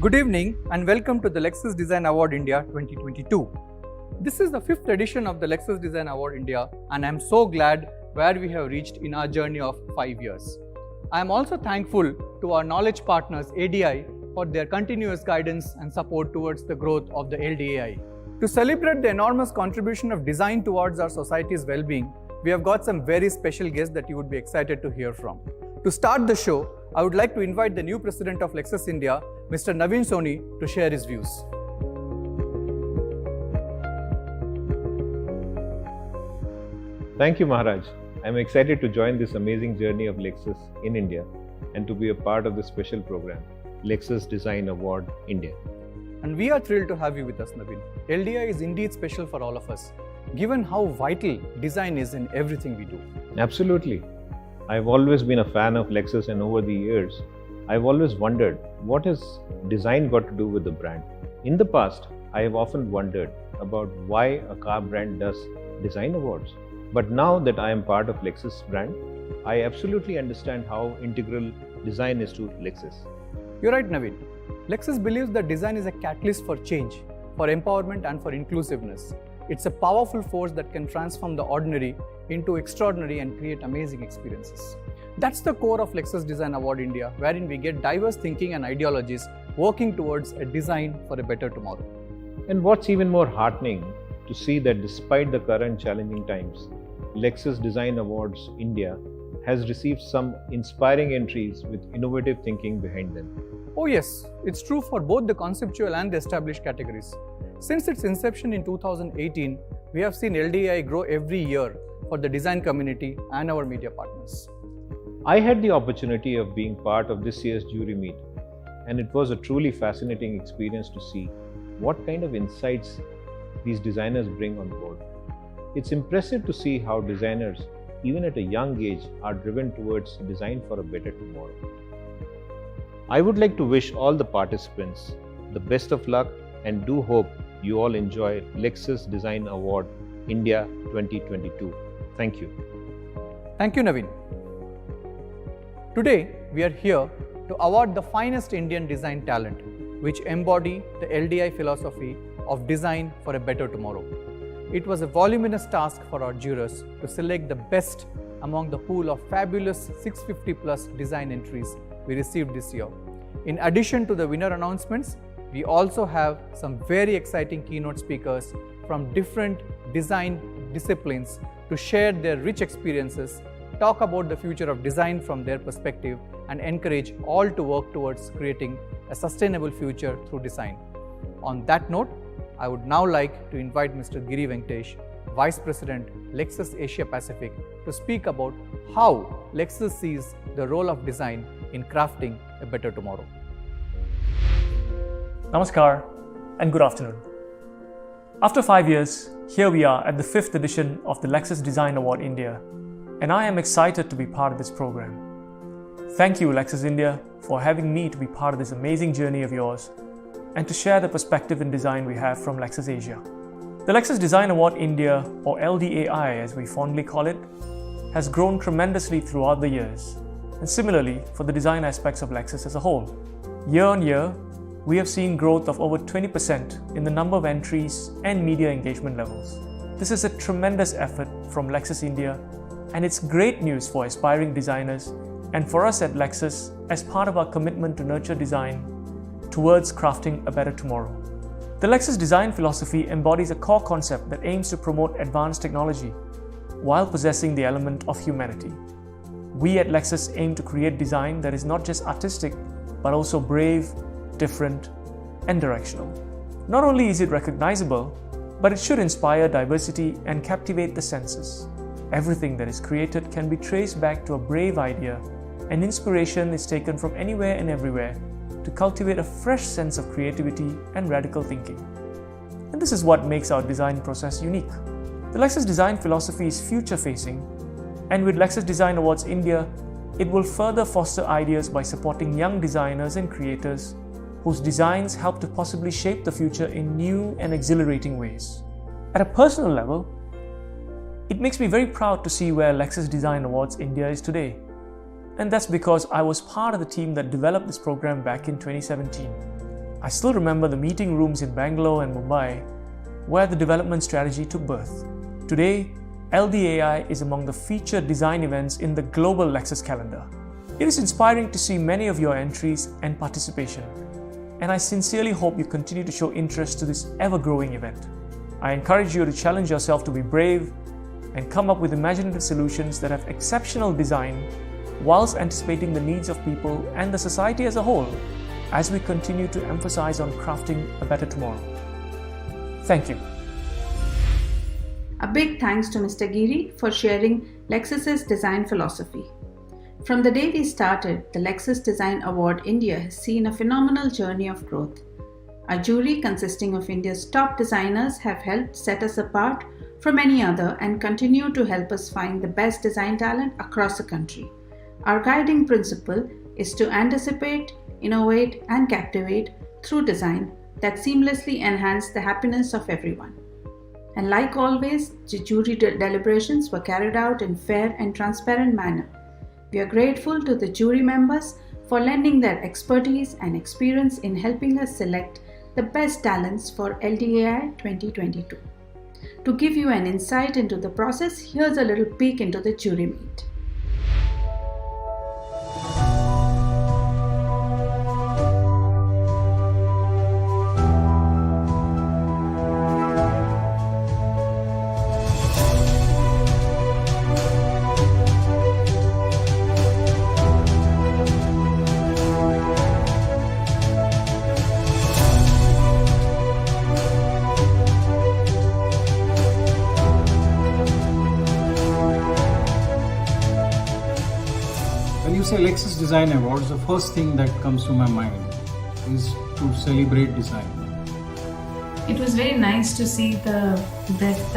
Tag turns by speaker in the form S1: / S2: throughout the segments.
S1: Good evening and welcome to the Lexus Design Award India 2022. This is the 5th edition of the Lexus Design Award India and I am so glad where we have reached in our journey of 5 years. I am also thankful to our knowledge partners LDAI for their continuous guidance and support towards the growth of the LDAI. To celebrate the enormous contribution of design towards our society's well-being, we have got some very special guests that you would be excited to hear from. To start the show, I would like to invite the new president of Lexus India, Mr. Naveen Soni, to share his views.
S2: Thank you, Maharaj. I'm excited to join this amazing journey of Lexus in India and to be a part of this special program, Lexus Design Award India.
S1: And we are thrilled to have you with us, Naveen. LDI is indeed special for all of us, given how vital design is in everything we do.
S2: Absolutely. I've always been a fan of Lexus, and over the years, I've always wondered, what has design got to do with the brand? In the past, I have often wondered about why a car brand does design awards. But now that I am part of Lexus brand, I absolutely understand how integral design is to Lexus.
S1: You're right, Naveen. Lexus believes that design is a catalyst for change, for empowerment and for inclusiveness. It's a powerful force that can transform the ordinary into extraordinary and create amazing experiences. That's the core of Lexus Design Award India, wherein we get diverse thinking and ideologies working towards a design for a better tomorrow.
S2: And what's even more heartening to see that despite the current challenging times, Lexus Design Awards India has received some inspiring entries with innovative thinking behind them.
S1: Oh yes, it's true for both the conceptual and the established categories. Since its inception in 2018, we have seen LDAI grow every year for the design community and our media partners.
S2: I had the opportunity of being part of this year's jury meet, and it was a truly fascinating experience to see what kind of insights these designers bring on board. It's impressive to see how designers, even at a young age, are driven towards design for a better tomorrow. I would like to wish all the participants the best of luck and do hope you all enjoy Lexus Design Award India 2022. Thank you.
S1: Thank you, Naveen. Today, we are here to award the finest Indian design talent, which embody the LDI philosophy of design for a better tomorrow. It was a voluminous task for our jurors to select the best among the pool of fabulous 650 plus design entries we received this year. In addition to the winner announcements, we also have some very exciting keynote speakers from different design disciplines to share their rich experiences, talk about the future of design from their perspective, and encourage all to work towards creating a sustainable future through design. On that note, I would now like to invite Mr. Giri Venkatesh, Vice President, Lexus Asia Pacific, to speak about how Lexus sees the role of design in crafting a better tomorrow.
S3: Namaskar and good afternoon. After 5 years, here we are at the 5th edition of the Lexus Design Award India, and I am excited to be part of this program. Thank you, Lexus India, for having me to be part of this amazing journey of yours and to share the perspective in design we have from Lexus Asia. The Lexus Design Award India, or LDAI as we fondly call it, has grown tremendously throughout the years, and similarly for the design aspects of Lexus as a whole. Year on year, we have seen growth of over 20% in the number of entries and media engagement levels. This is a tremendous effort from Lexus India, and it's great news for aspiring designers and for us at Lexus as part of our commitment to nurture design towards crafting a better tomorrow. The Lexus design philosophy embodies a core concept that aims to promote advanced technology while possessing the element of humanity. We at Lexus aim to create design that is not just artistic, but also brave, different, and directional. Not only is it recognizable, but it should inspire diversity and captivate the senses. Everything that is created can be traced back to a brave idea, and inspiration is taken from anywhere and everywhere to cultivate a fresh sense of creativity and radical thinking. And this is what makes our design process unique. The Lexus design philosophy is future-facing, and with Lexus Design Awards India, it will further foster ideas by supporting young designers and creators whose designs help to possibly shape the future in new and exhilarating ways. At a personal level, it makes me very proud to see where Lexus Design Awards India is today. And that's because I was part of the team that developed this program back in 2017. I still remember the meeting rooms in Bangalore and Mumbai where the development strategy took birth. Today, LDAI is among the featured design events in the global Lexus calendar. It is inspiring to see many of your entries and participation, and I sincerely hope you continue to show interest to this ever-growing event. I encourage you to challenge yourself to be brave and come up with imaginative solutions that have exceptional design whilst anticipating the needs of people and the society as a whole as we continue to emphasize on crafting a better tomorrow. Thank you.
S4: A big thanks to Mr. Giri for sharing Lexus's design philosophy. From the day we started, the Lexus Design Award India has seen a phenomenal journey of growth. Our jury, consisting of India's top designers, have helped set us apart from any other and continue to help us find the best design talent across the country. Our guiding principle is to anticipate, innovate, and captivate through design that seamlessly enhance the happiness of everyone. And like always, the jury deliberations were carried out in fair and transparent manner. We are grateful to the jury members for lending their expertise and experience in helping us select the best talents for LDAI 2022. To give you an insight into the process, here's a little peek into the jury meet.
S5: When you say Lexus Design Awards, the first thing that comes to my mind is to celebrate design.
S4: It was very nice to see the best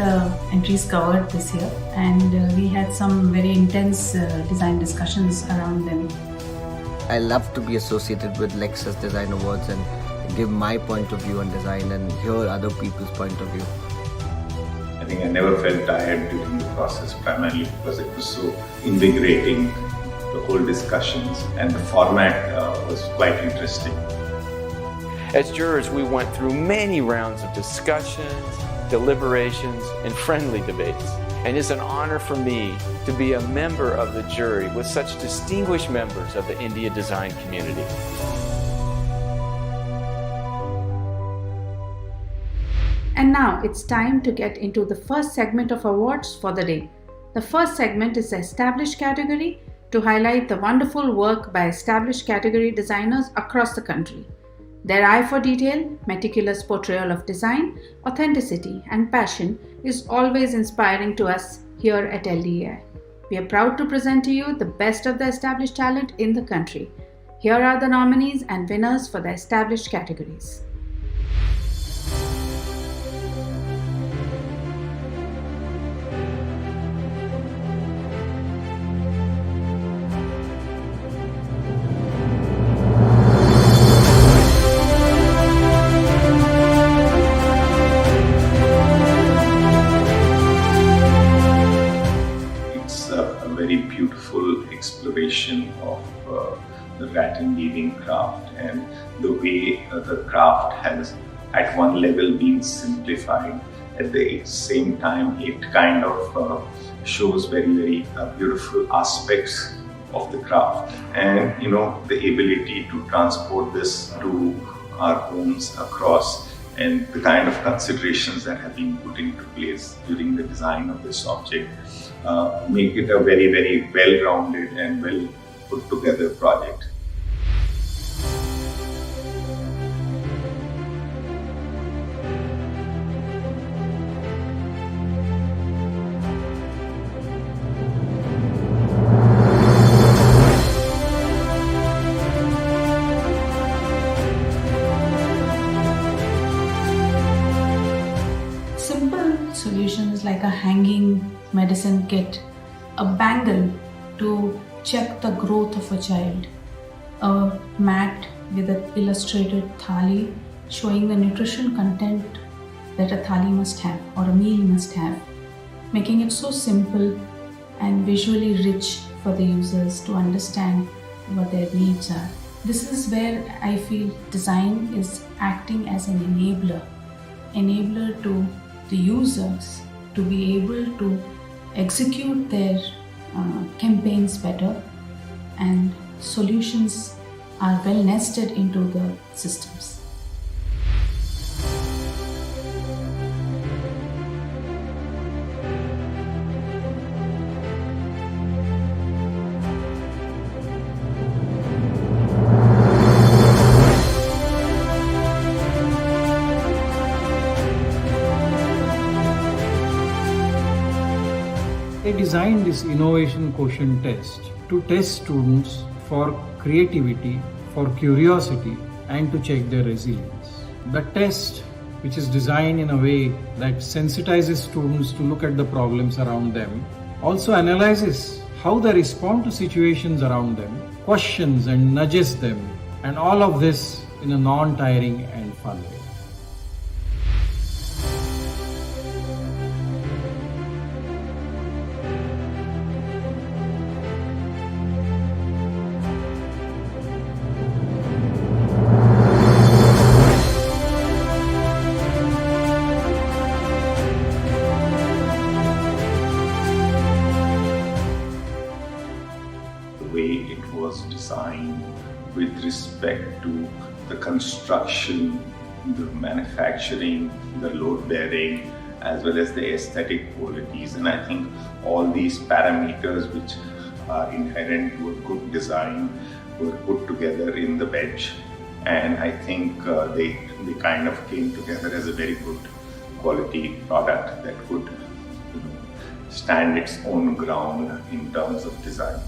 S4: entries covered this year, and we had some very intense design discussions around them.
S6: I love to be associated with Lexus Design Awards and give my point of view on design and hear other people's point of view.
S7: I think I never felt tired during the process, primarily because it was so invigorating, the whole discussions, and the format was quite interesting.
S8: As jurors, we went through many rounds of discussions, deliberations, and friendly debates. And it's an honor for me to be a member of the jury with such distinguished members of the India design community.
S4: And now it's time to get into the first segment of awards for the day. The first segment is the established category, to highlight the wonderful work by established category designers across the country. Their eye for detail, meticulous portrayal of design, authenticity, and passion is always inspiring to us here at LDAI. We are proud to present to you the best of the established talent in the country. Here are the nominees and winners for the established categories.
S7: Exploration of the rattan weaving craft, and the way the craft has at one level been simplified, at the same time it kind of shows very beautiful aspects of the craft, and the ability to transport this to our homes across, and the kind of considerations that have been put into place during the design of this object make it a very well-rounded and well put together project.
S4: Simple solutions like a hanging medicine kit, a bangle to check the growth of a child, a mat with an illustrated thali showing the nutrition content that a thali must have or a meal must have, making it so simple and visually rich for the users to understand what their needs are. This is where I feel design is acting as an enabler to the users to be able to execute their campaigns better, and solutions are well nested into the systems.
S5: They designed this innovation quotient test to test students for creativity, for curiosity, and to check their resilience. The test, which is designed in a way that sensitizes students to look at the problems around them, also analyzes how they respond to situations around them, questions and nudges them, and all of this in a non-tiring and fun way.
S7: It was designed with respect to the construction, the manufacturing, the load bearing, as well as the aesthetic qualities. And I think all these parameters which are inherent to a good design were put together in the bench. And I think they kind of came together as a very good quality product that could stand its own ground in terms of design.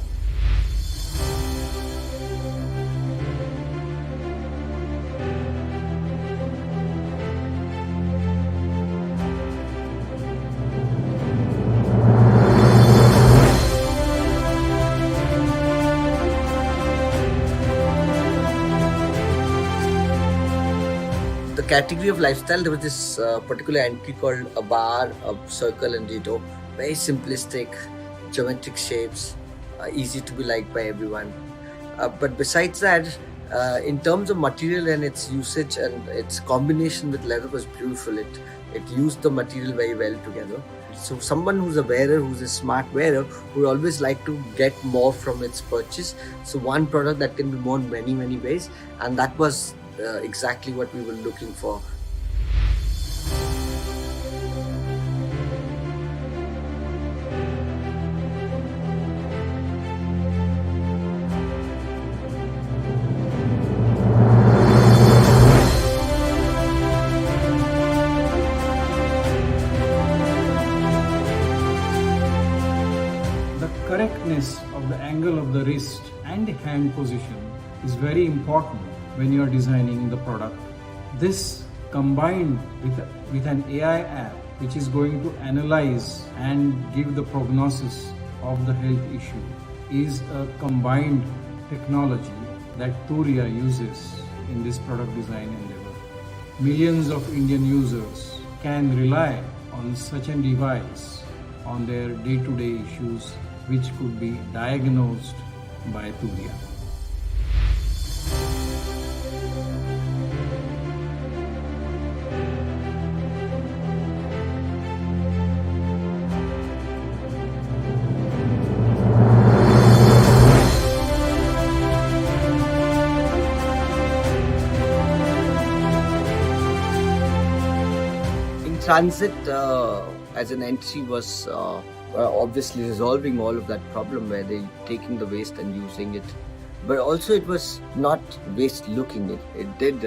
S6: The category of lifestyle, there was this particular entry called a bar, a circle and ditto. Very simplistic, geometric shapes, easy to be liked by everyone. But besides that, in terms of material and its usage and its combination with leather was beautiful. It used the material very well together. So someone who's a wearer, who's a smart wearer, would always like to get more from its purchase. So one product that can be worn many, many ways, and that was exactly what we were looking for.
S5: The correctness of the angle of the wrist and the hand position is very important when you are designing the product. This combined with an AI app which is going to analyze and give the prognosis of the health issue is a combined technology that Turiya uses in this product design endeavor. Millions of Indian users can rely on such a device on their day-to-day issues which could be diagnosed by Turiya.
S6: Transit as an entry was obviously resolving all of that problem where they're taking the waste and using it. But also it was not waste looking. It did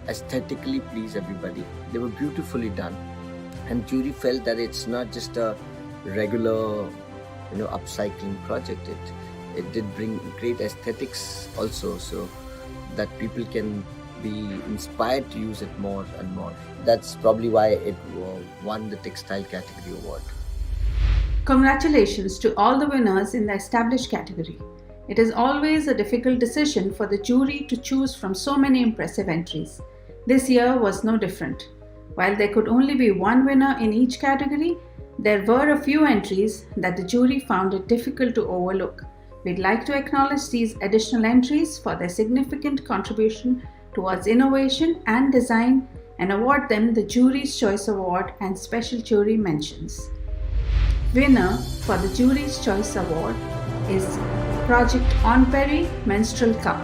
S6: aesthetically please everybody. They were beautifully done. And jury felt that it's not just a regular upcycling project. It did bring great aesthetics also, so that people can be inspired to use it more and more. That's probably why it won the textile category award.
S4: Congratulations to all the winners in the established category. It is always a difficult decision for the jury to choose from so many impressive entries. This year was no different. While there could only be one winner in each category, there were a few entries that the jury found it difficult to overlook We'd like to acknowledge these additional entries for their significant contribution towards innovation and design and award them the Jury's Choice Award and special jury mentions. Winner for the Jury's Choice Award is Project Onperry Menstrual Cup.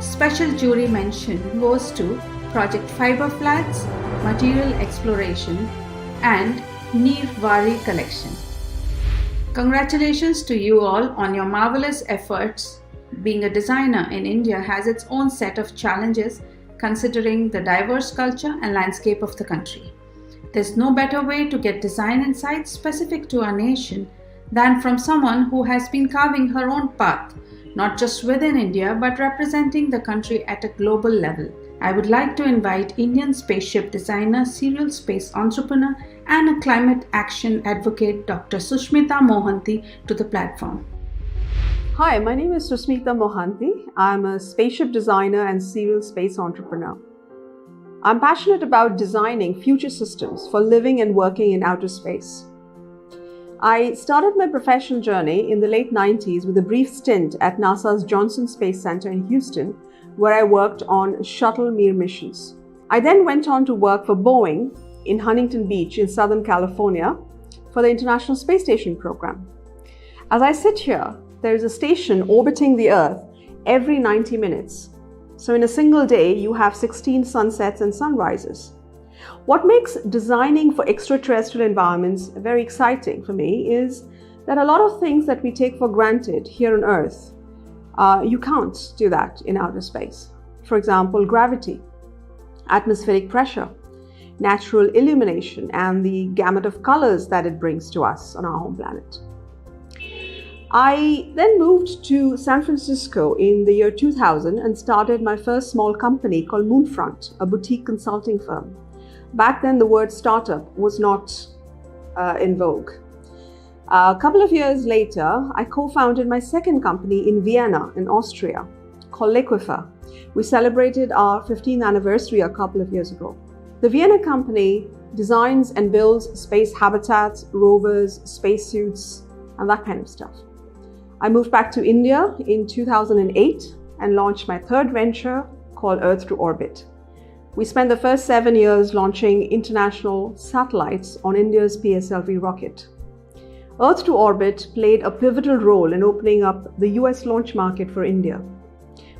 S4: Special jury mention goes to Project Fiber Flats, Material Exploration and Neer Wari Collection. Congratulations to you all on your marvelous efforts. Being a designer in India has its own set of challenges considering the diverse culture and landscape of the country. There's no better way to get design insights specific to our nation than from someone who has been carving her own path, not just within India but representing the country at a global level. I would like to invite Indian spaceship designer, serial space entrepreneur and a climate action advocate Dr. Susmita Mohanty to the platform.
S9: Hi, my name is Susmita Mohanty. I'm a spaceship designer and serial space entrepreneur. I'm passionate about designing future systems for living and working in outer space. I started my professional journey in the late 90s with a brief stint at NASA's Johnson Space Center in Houston, where I worked on shuttle Mir missions. I then went on to work for Boeing in Huntington Beach in Southern California for the International Space Station program. As I sit here, there is a station orbiting the Earth every 90 minutes. So in a single day, you have 16 sunsets and sunrises. What makes designing for extraterrestrial environments very exciting for me is that a lot of things that we take for granted here on Earth, you can't do that in outer space. For example, gravity, atmospheric pressure, natural illumination, and the gamut of colors that it brings to us on our home planet. I then moved to San Francisco in the year 2000 and started my first small company called Moonfront, a boutique consulting firm. Back then, the word startup was not in vogue. A couple of years later, I co-founded my second company in Vienna, in Austria, called Liquifer. We celebrated our 15th anniversary a couple of years ago. The Vienna company designs and builds space habitats, rovers, spacesuits, and that kind of stuff. I moved back to India in 2008 and launched my third venture called Earth to Orbit. We spent the first 7 years launching international satellites on India's PSLV rocket. Earth to Orbit played a pivotal role in opening up the US launch market for India.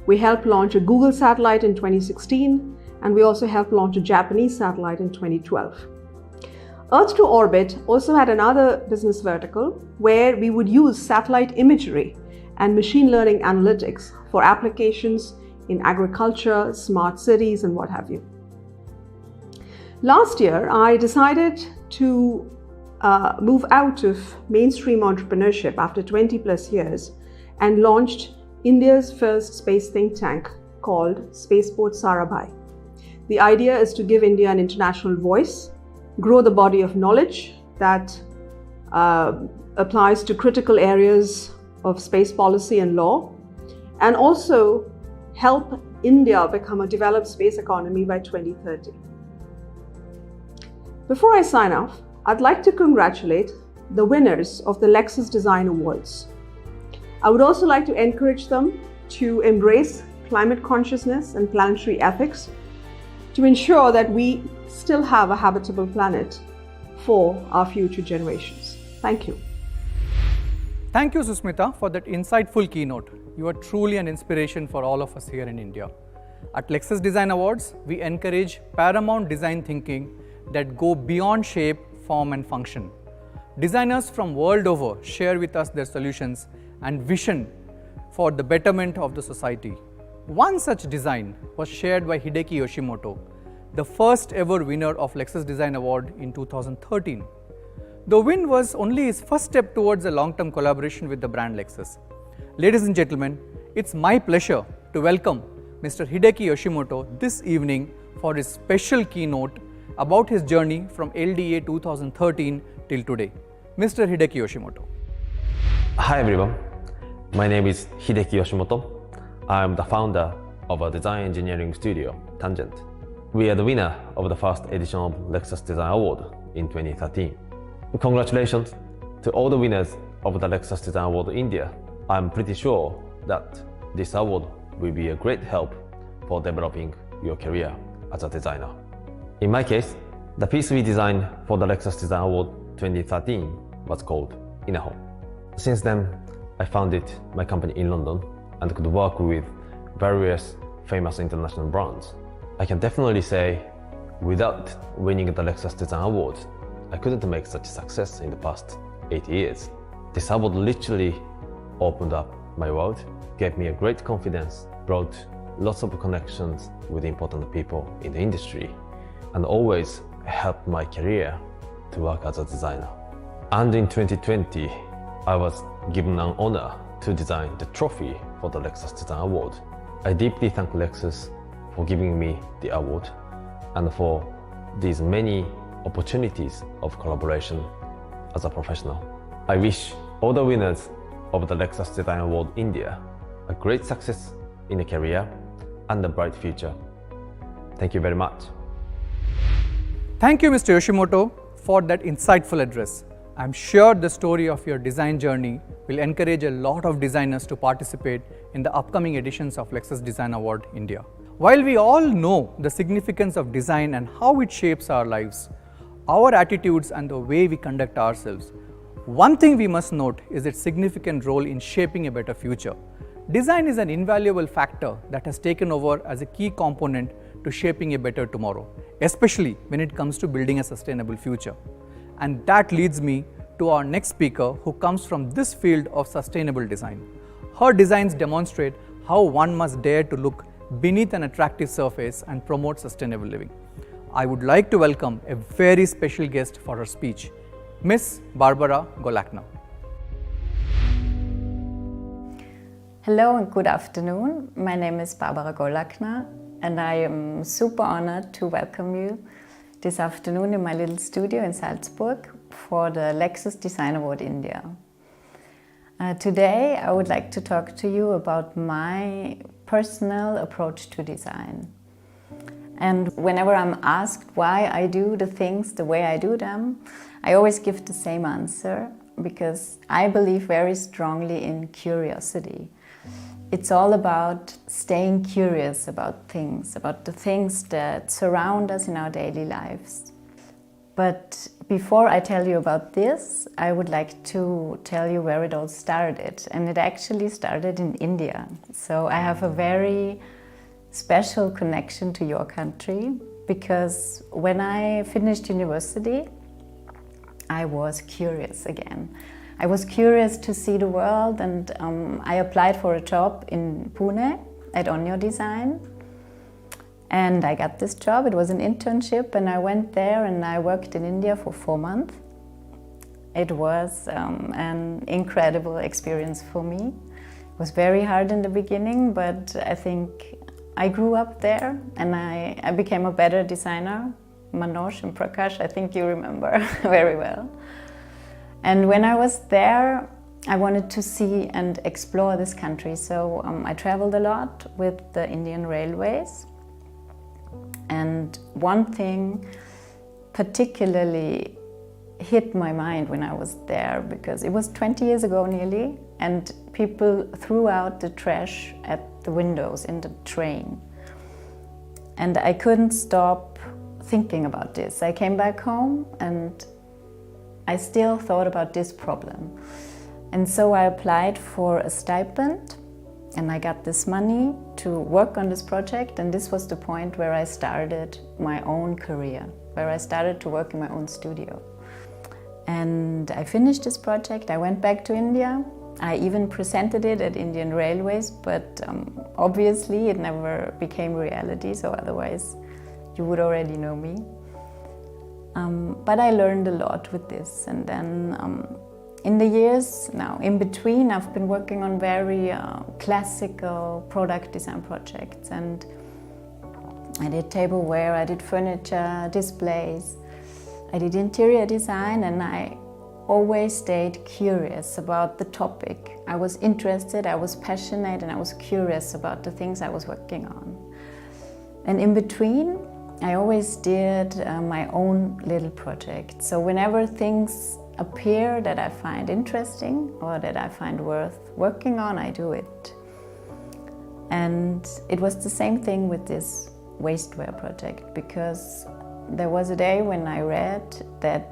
S9: We helped launch a Google satellite in 2016, and we also helped launch a Japanese satellite in 2012. Earth to Orbit also had another business vertical where we would use satellite imagery and machine learning analytics for applications in agriculture, smart cities, and what have you. Last year, I decided to move out of mainstream entrepreneurship after 20 plus years and launched India's first space think tank called Spaceport Sarabhai. The idea is to give India an international voice, grow the body of knowledge that applies to critical areas of space policy and law, and also help India become a developed space economy by 2030. Before I sign off, I'd like to congratulate the winners of the Lexus Design Awards. I would also like to encourage them to embrace climate consciousness and planetary ethics to ensure that we still have a habitable planet for our future generations. Thank you.
S1: Thank you, Susmita, for that insightful keynote. You are truly an inspiration for all of us here in India. At Lexus Design Awards, we encourage paramount design thinking that go beyond shape, form, and function. Designers from world over share with us their solutions and vision for the betterment of the society. One such design was shared by Hideki Yoshimoto, the first ever winner of Lexus Design Award in 2013. The win was only his first step towards a long-term collaboration with the brand Lexus. Ladies and gentlemen, it's my pleasure to welcome Mr. Hideki Yoshimoto this evening for his special keynote about his journey from LDAI 2013 till today. Mr. Hideki Yoshimoto.
S10: Hi everyone, my name is Hideki Yoshimoto. I am the founder of a design engineering studio, Tangent. We are the winner of the first edition of Lexus Design Award in 2013. Congratulations to all the winners of the Lexus Design Award India, I'm pretty sure that this award will be a great help for developing your career as a designer. In my case, the piece we designed for the Lexus Design Award 2013 was called Innovate. Since then, I founded my company in London and could work with various famous international brands. I can definitely say, without winning the Lexus Design Award, I couldn't make such success in the past 8 years. This award literally opened up my world, gave me a great confidence, brought lots of connections with important people in the industry, and always helped my career to work as a designer. And in 2020, I was given an honor to design the trophy for the Lexus Design Award. I deeply thank Lexus for giving me the award and for these many opportunities of collaboration as a professional. I wish all the winners of the Lexus Design Award India a great success in a career and a bright future. Thank you very much.
S1: Thank you, Mr. Yoshimoto, for that insightful address. I'm sure the story of your design journey will encourage a lot of designers to participate in the upcoming editions of Lexus Design Award India. While we all know the significance of design and how it shapes our lives, our attitudes and the way we conduct ourselves, one thing we must note is its significant role in shaping a better future. Design is an invaluable factor that has taken over as a key component to shaping a better tomorrow, especially when it comes to building a sustainable future. And that leads me to our next speaker, who comes from this field of sustainable design. Her designs demonstrate how one must dare to look beneath an attractive surface and promote sustainable living. I would like to welcome a very special guest for her speech, Miss Barbara Golachner.
S11: Hello and good afternoon. My name is Barbara Golachner and I am super honored to welcome you this afternoon in my little studio in Salzburg for the Lexus Design Award India. Today I would like to talk to you about my personal approach to design. And whenever I'm asked why I do the things the way I do them, I always give the same answer, because I believe very strongly in curiosity. It's all about staying curious about the things that surround us in our daily lives. But before I tell you about this, I would like to tell you where it all started. And it actually started in India. So I have a very special connection to your country, because when I finished university, I was curious again. I was curious to see the world, and I applied for a job in Pune at Onyo Design. And I got this job. It was an internship, and I went there and I worked in India for 4 months. It was an incredible experience for me. It was very hard in the beginning, but I think I grew up there and I became a better designer. Manoj and Prakash, I think you remember very well. And when I was there, I wanted to see and explore this country. So I traveled a lot with the Indian Railways. And one thing particularly hit my mind when I was there, because it was 20 years ago nearly, and people threw out the trash at the windows in the train. And I couldn't stop thinking about this. I came back home and I still thought about this problem. And so I applied for a stipend and I got this money to work on this project, and this was the point where I started my own career, where I started to work in my own studio. And I finished this project, I went back to India, I even presented it at Indian Railways, but obviously it never became reality, so otherwise you would already know me. But I learned a lot with this, and then in the years now in between, I've been working on very classical product design projects, and I did tableware, I did furniture, displays, I did interior design, and I always stayed curious about the topic. I was interested, I was passionate, and I was curious about the things I was working on. And in between, I always did my own little project. So whenever things appear that I find interesting or that I find worth working on, I do it. And it was the same thing with this wasteware project, because there was a day when I read that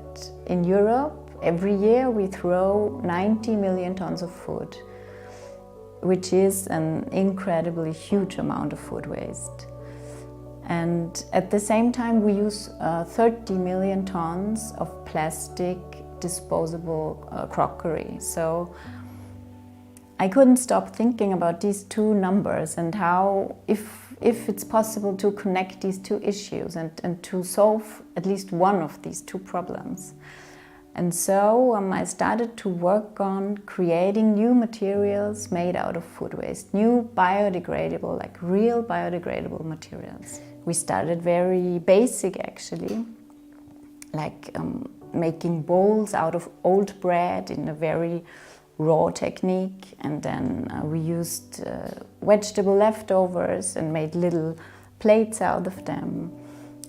S11: in Europe every year we throw 90 million tons of food, which is an incredibly huge amount of food waste. And at the same time we use 30 million tons of plastic disposable crockery. So I couldn't stop thinking about these two numbers and how, if it's possible to connect these two issues and to solve at least one of these two problems. And so I started to work on creating new materials made out of food waste, new biodegradable, like real biodegradable materials. We started very basic actually, like making bowls out of old bread in a very raw technique, and then we used vegetable leftovers and made little plates out of them.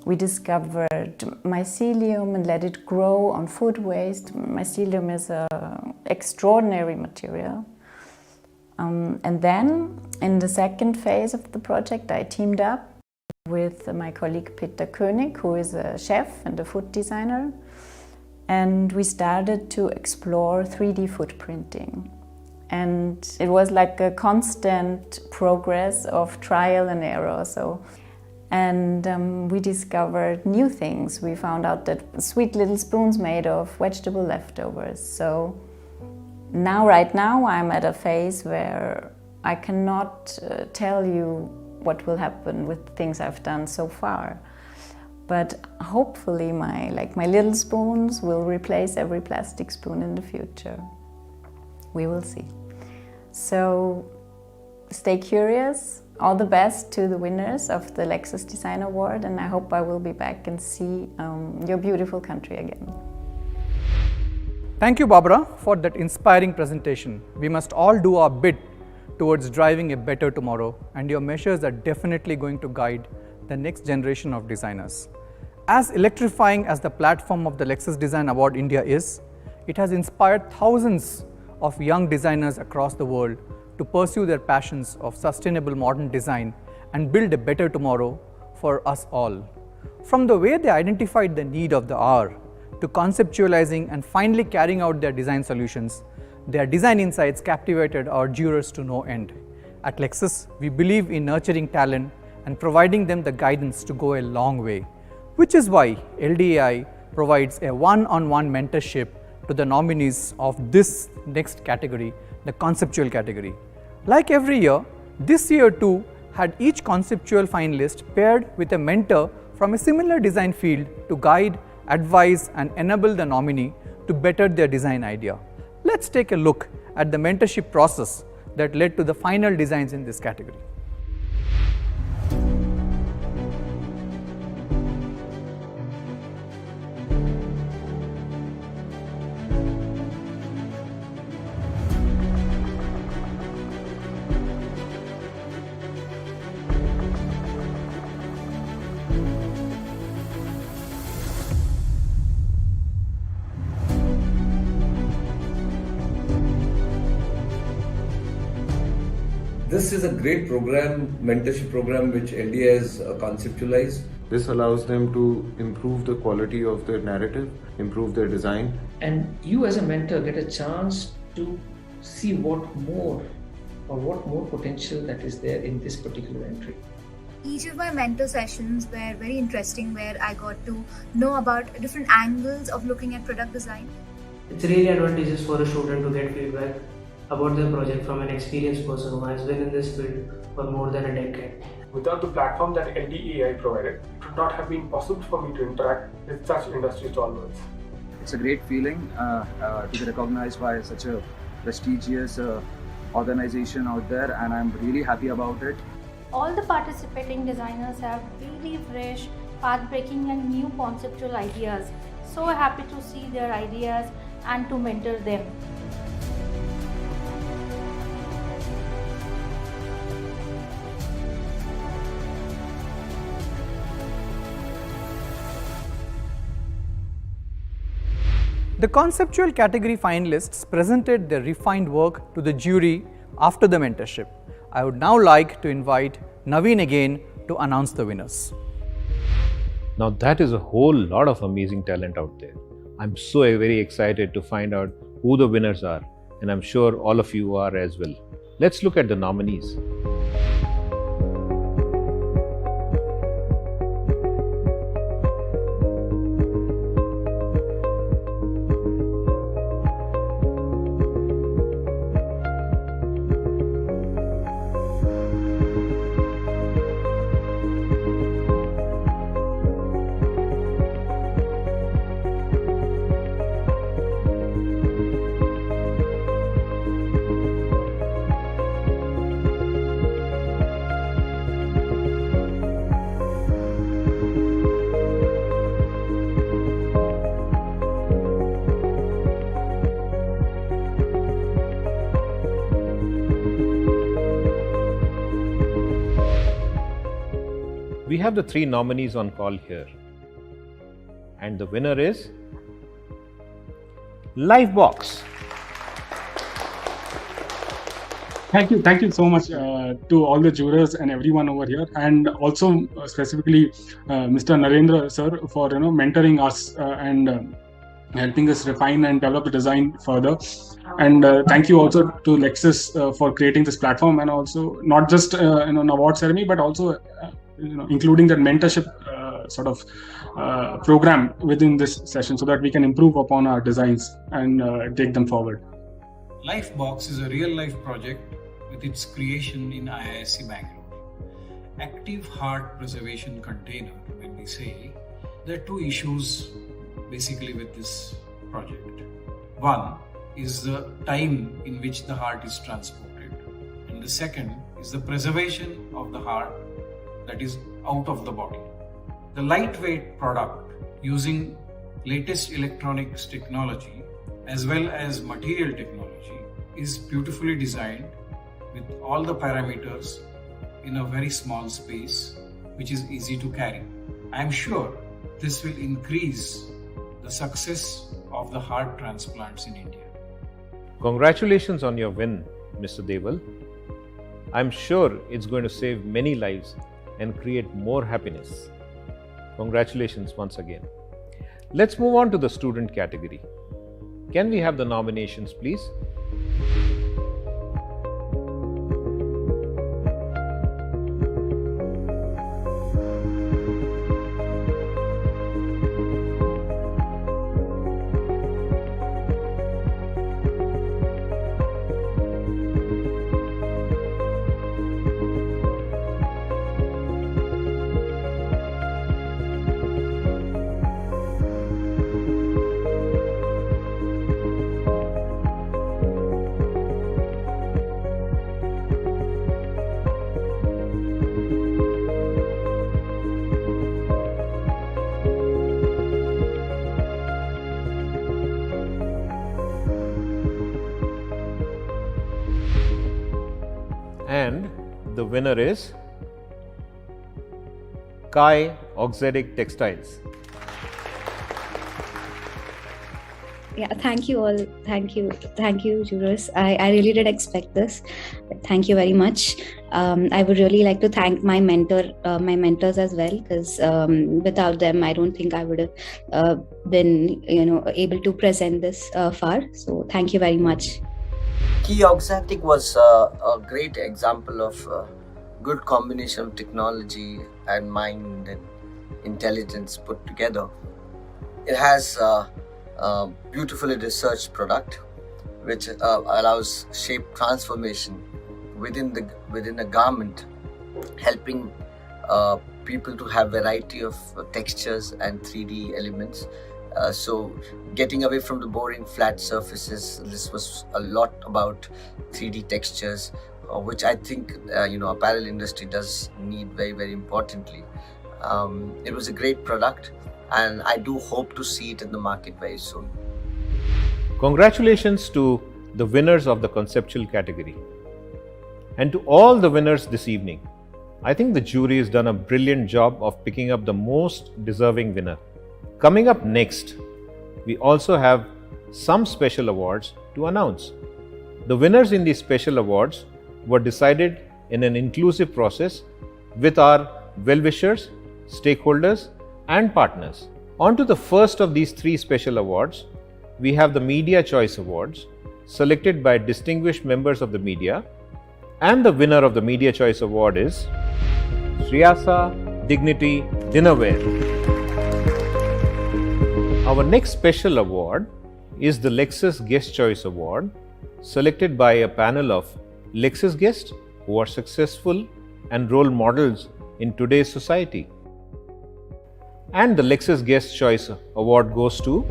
S11: We discovered mycelium and let it grow on food waste. Mycelium is an extraordinary material. And then in the second phase of the project I teamed up with my colleague Peter König, who is a chef and a food designer. And we started to explore 3D food printing. And it was like a constant progress of trial and error. And we discovered new things. We found out that sweet little spoons made of vegetable leftovers. So right now I'm at a phase where I cannot tell you what will happen with things I've done so far. But hopefully my little spoons will replace every plastic spoon in the future. We will see. So stay curious. All the best to the winners of the Lexus Design Award, and I hope I will be back and see your beautiful country again.
S1: Thank you, Barbara, for that inspiring presentation. We must all do our bit towards driving a better tomorrow, and your measures are definitely going to guide the next generation of designers. As electrifying as the platform of the Lexus Design Award India is, it has inspired thousands of young designers across the world to pursue their passions of sustainable modern design and build a better tomorrow for us all. From the way they identified the need of the hour to conceptualizing and finally carrying out their design solutions, their design insights captivated our jurors to no end. At Lexus, we believe in nurturing talent and providing them the guidance to go a long way, which is why LDAI provides a one-on-one mentorship to the nominees of this next category, the conceptual category. Like every year, this year too had each conceptual finalist paired with a mentor from a similar design field to guide, advise and enable the nominee to better their design idea. Let's take a look at the mentorship process that led to the final designs in this category.
S12: This is a great program, mentorship program, which LDAI has conceptualized.
S13: This allows them to improve the quality of their narrative, improve their design.
S14: And you as a mentor get a chance to see what more potential that is there in this particular entry.
S15: Each of my mentor sessions were very interesting, where I got to know about different angles of looking at product design.
S16: It's really advantageous for a student to get feedback about their project from an experienced person who has been in this field for more than a decade.
S17: Without the platform that LDAI provided, it would not have been possible for me to interact with such industry stalwarts.
S18: It's a great feeling to be recognized by such a prestigious organization out there, and I'm really happy about it.
S19: All the participating designers have really fresh, path-breaking and new conceptual ideas. So happy to see their ideas and to mentor them.
S1: The conceptual category finalists presented their refined work to the jury after the mentorship. I would now like to invite Naveen again to announce the winners.
S2: Now that is a whole lot of amazing talent out there. I'm so very excited to find out who the winners are, and I'm sure all of you are as well. Let's look at the nominees. We have the 3 nominees on call here, and the winner is Livebox.
S17: Thank you so much to all the jurors and everyone over here, and also specifically Mr. Narendra sir for mentoring us and helping us refine and develop the design further. And thank you also to Lexus for creating this platform, and also not just an award ceremony, but also including that mentorship program within this session, so that we can improve upon our designs and take them forward.
S5: Livebox is a real-life project with its creation in IISc Bangalore. Active heart preservation container, when we say, there are 2 issues basically with this project. One is the time in which the heart is transported, and the second is the preservation of the heart that is out of the body. The lightweight product, using latest electronics technology as well as material technology, is beautifully designed with all the parameters in a very small space, which is easy to carry. I am sure this will increase the success of the heart transplants in India.
S2: Congratulations on your win, Mr. Deval. I'm sure it's going to save many lives and create more happiness. Congratulations once again. Let's move on to the student category. Can we have the nominations, please? And the winner is Kai Oxedic Textiles.
S20: Yeah, thank you all. Thank you, jurors. I really did expect this. Thank you very much. I would really like to thank my mentors as well, because without them, I don't think I would have been, able to present this far. So thank you very much.
S6: Key Oxatic was a great example of good combination of technology and mind and intelligence put together. It has a beautifully researched product which allows shape transformation within a garment, helping people to have variety of textures and 3D elements. So getting away from the boring flat surfaces, this was a lot about 3D textures, which I think apparel industry does need very, very importantly. It was a great product, and I do hope to see it in the market very soon.
S2: Congratulations to the winners of the conceptual category. And to all the winners this evening, I think the jury has done a brilliant job of picking up the most deserving winner. Coming up next, we also have some special awards to announce. The winners in these special awards were decided in an inclusive process with our well-wishers, stakeholders, and partners. On to the first of these three special awards, we have the Media Choice Awards, selected by distinguished members of the media, and the winner of the Media Choice Award is Shriyasa Dignity Dinnerware. Our next special award is the Lexus Guest Choice Award, selected by a panel of Lexus guests who are successful and role models in today's society. And the Lexus Guest Choice Award goes to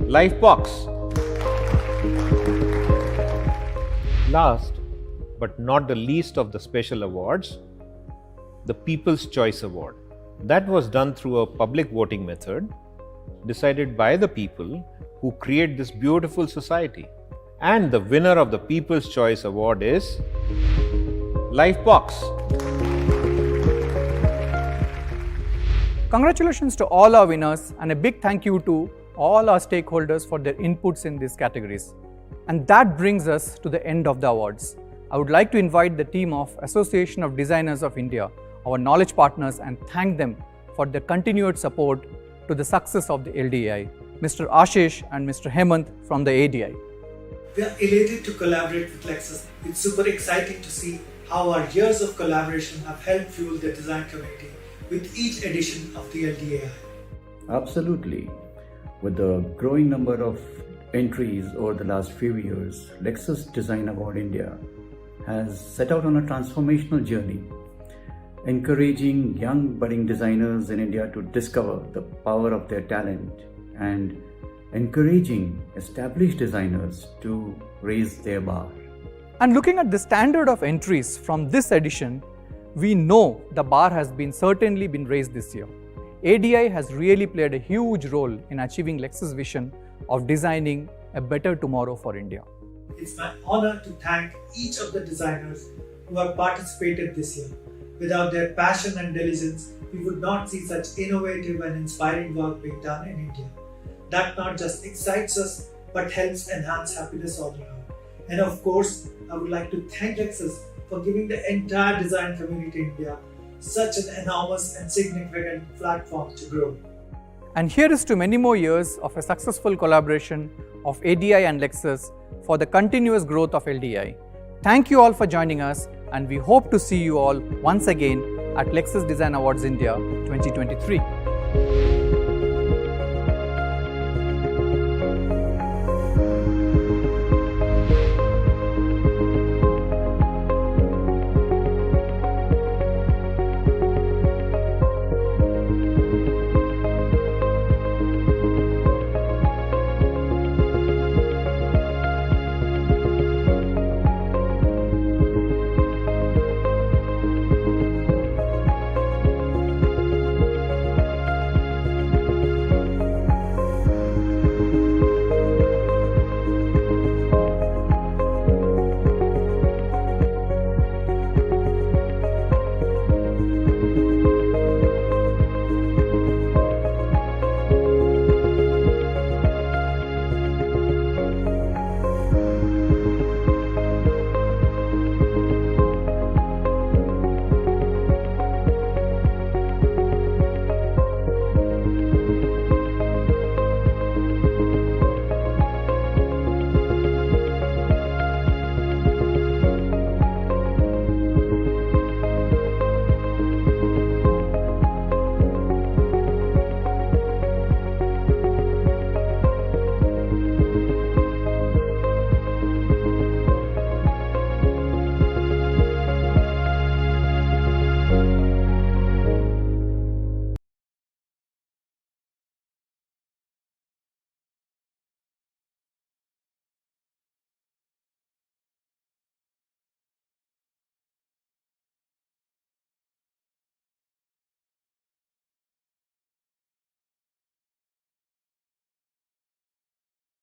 S2: Lifebox. Last but not the least of the special awards, the People's Choice Award. That was done through a public voting method decided by the people who create this beautiful society. And the winner of the People's Choice Award is Lifebox.
S1: Congratulations to all our winners and a big thank you to all our stakeholders for their inputs in these categories. And that brings us to the end of the awards. I would like to invite the team of Association of Designers of India, our knowledge partners, and thank them for their continued support to the success of the LDAI, Mr. Ashish and Mr. Hemant from the ADI.
S21: We are elated to collaborate with Lexus. It's super exciting to see how our years of collaboration have helped fuel the design community with each edition of the LDAI.
S22: Absolutely. With the growing number of entries over the last few years, Lexus Design Award India has set out on a transformational journey, encouraging young budding designers in India to discover the power of their talent and encouraging established designers to raise their bar.
S1: And looking at the standard of entries from this edition, we know the bar has certainly been raised this year. ADI has really played a huge role in achieving Lexus' vision of designing a better tomorrow for India.
S21: It's my honor to thank each of the designers who have participated this year. Without their passion and diligence, we would not see such innovative and inspiring work being done in India. That not just excites us, but helps enhance happiness all around. And of course, I would like to thank Lexus for giving the entire design community in India such an enormous and significant platform to grow.
S1: And here is to many more years of a successful collaboration of ADI and Lexus for the continuous growth of LDAI. Thank you all for joining us, and we hope to see you all once again at Lexus Design Awards India 2023.